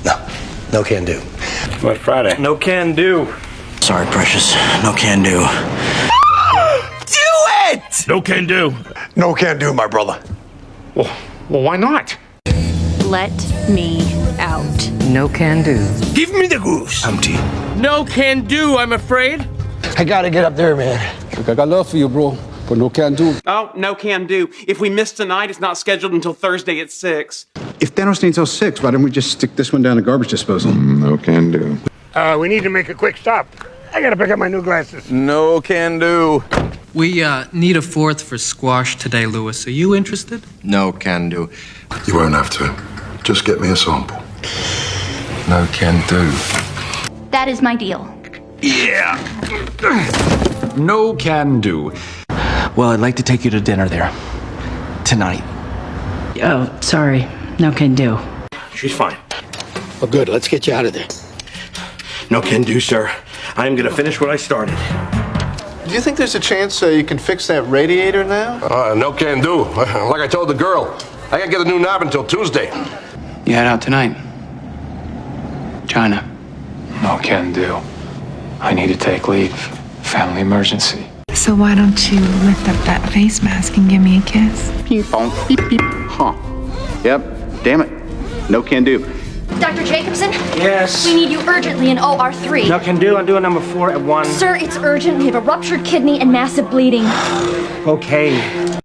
No can do. What, Friday? No can do. Sorry, precious. No can do. Do it! No can do. No can do, my brother. Well, why not? Let me out. No can do. Give me the goose. Empty. No can do, I'm afraid. I gotta get up there, man. Look, I got love for you, bro, but no can do. Oh, no can do. If we miss tonight, it's not scheduled until Thursday at 6. If Thanos needs till 6, why don't we just stick this one down the garbage disposal? No can do. We need to make a quick stop. I gotta pick up my new glasses. No can do. We need a fourth for squash today, Lewis. Are you interested? No can do. You won't have to. Just get me a sample. No can do. That is my deal. No can do. Well, I'd like to take you to dinner there. Tonight. Oh, sorry. No can do. She's fine. Well, good. Let's get you out of there. No can do, sir. I'm gonna finish what I started. Do you think there's a chance you can fix that radiator now? No can do. Like I told the girl, I can't get a new knob until Tuesday. You head out tonight? China. No can do. I need to take leave. Family emergency. So why don't you lift up that face mask and give me a kiss? Ping pong, beep beep. Huh. Yep. Damn it. No can do. Dr. Jacobson? Yes. We need you urgently in OR3. No can do. I'm doing number 4 at 1. Sir, it's urgent. We have a ruptured kidney and massive bleeding. Okay.